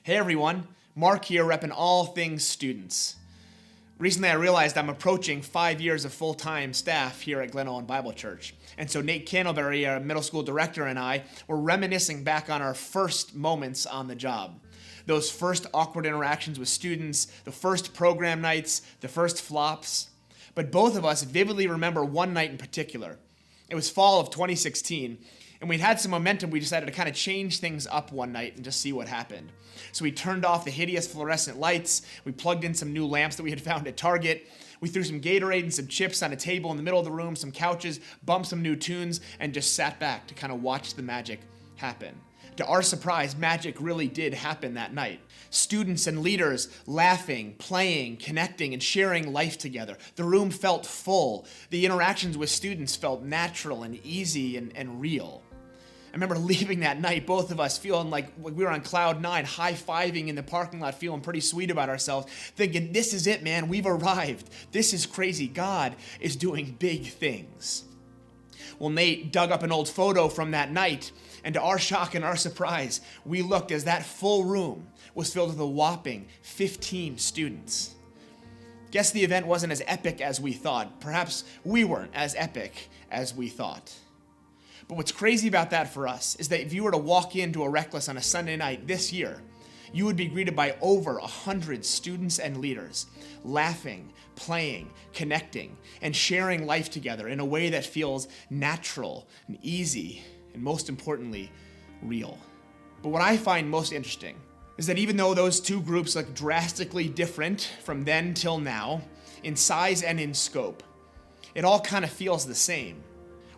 Hey everyone, Mark here repping all things students. Recently I realized I'm approaching 5 years of full-time staff here at Glen Owen Bible Church. And so Nate Candleberry, our middle school director, and I were reminiscing back on our first moments on the job. Those first awkward interactions with students, the first program nights, the first flops. But both of us vividly remember one night in particular. It was fall of 2016, and we'd had some momentum. We decided to kind of change things up one night and just see what happened. So we turned off the hideous fluorescent lights, we plugged in some new lamps that we had found at Target, we threw some Gatorade and some chips on a table in the middle of the room, some couches, bumped some new tunes, and just sat back to kind of watch the magic happen. To our surprise, magic really did happen that night. Students and leaders laughing, playing, connecting, and sharing life together. The room felt full. The interactions with students felt natural and easy and real. I remember leaving that night, both of us feeling like we were on cloud nine, high-fiving in the parking lot, feeling pretty sweet about ourselves, thinking, this is it, man, we've arrived. This is crazy. God is doing big things. Well, Nate dug up an old photo from that night, and to our shock and our surprise, we looked as that full room was filled with a whopping 15 students. Guess the event wasn't as epic as we thought. Perhaps we weren't as epic as we thought. But what's crazy about that for us is that if you were to walk into a Reckless on a Sunday night this year, you would be greeted by over 100 students and leaders, laughing, playing, connecting, and sharing life together in a way that feels natural and easy, and most importantly, real. But what I find most interesting is that even though those two groups look drastically different from then till now, in size and in scope, it all kind of feels the same.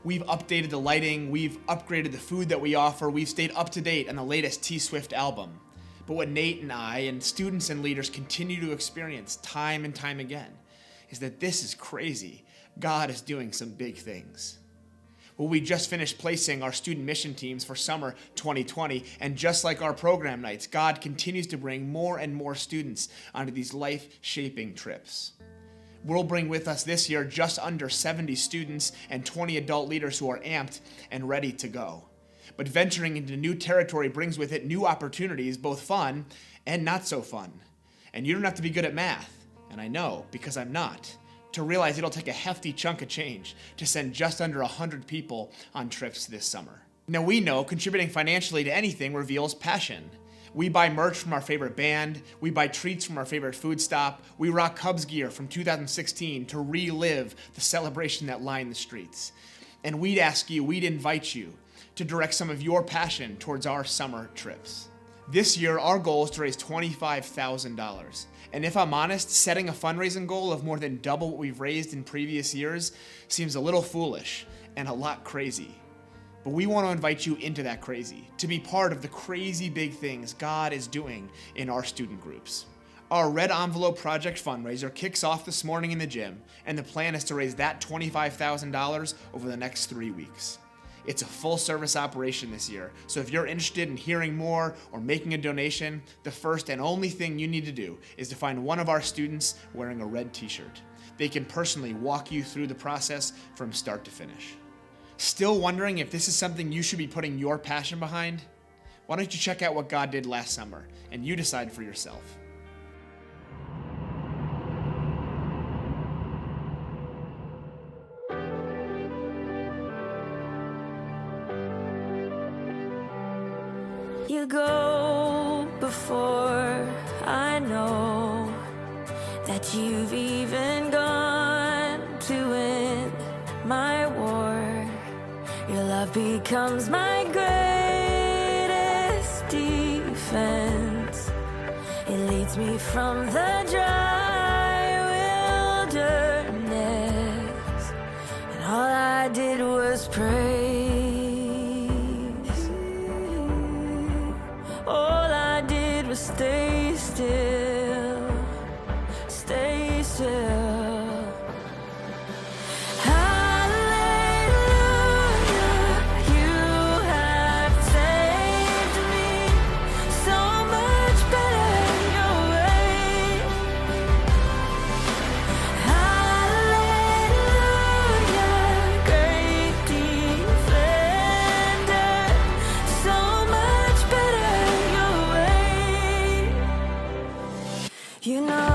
We've updated the lighting, we've upgraded the food that we offer, we've stayed up to date on the latest T Swift album. But what Nate and I and students and leaders continue to experience time and time again is that this is crazy. God is doing some big things. Well, we just finished placing our student mission teams for summer 2020, and just like our program nights, God continues to bring more and more students onto these life-shaping trips. We'll bring with us this year just under 70 students and 20 adult leaders who are amped and ready to go. But venturing into new territory brings with it new opportunities, both fun and not so fun. And you don't have to be good at math, and I know because I'm not, to realize it'll take a hefty chunk of change to send just under 100 people on trips this summer. Now we know contributing financially to anything reveals passion. We buy merch from our favorite band, we buy treats from our favorite food stop, we rock Cubs gear from 2016 to relive the celebration that lined the streets. And we'd invite you to direct some of your passion towards our summer trips. This year, our goal is to raise $25,000. And if I'm honest, setting a fundraising goal of more than double what we've raised in previous years seems a little foolish and a lot crazy. But we want to invite you into that crazy, to be part of the crazy big things God is doing in our student groups. Our Red Envelope Project fundraiser kicks off this morning in the gym, and the plan is to raise that $25,000 over the next 3 weeks. It's a full-service operation this year, so if you're interested in hearing more or making a donation, the first and only thing you need to do is to find one of our students wearing a red t-shirt. They can personally walk you through the process from start to finish. Still wondering if this is something you should be putting your passion behind? Why don't you check out what God did last summer, and you decide for yourself. You go before I know that you've even gone to win my war. Your love becomes my greatest defense. It leads me from the dry wilderness, and all I did was praise. All I did was stay still, stay still. You know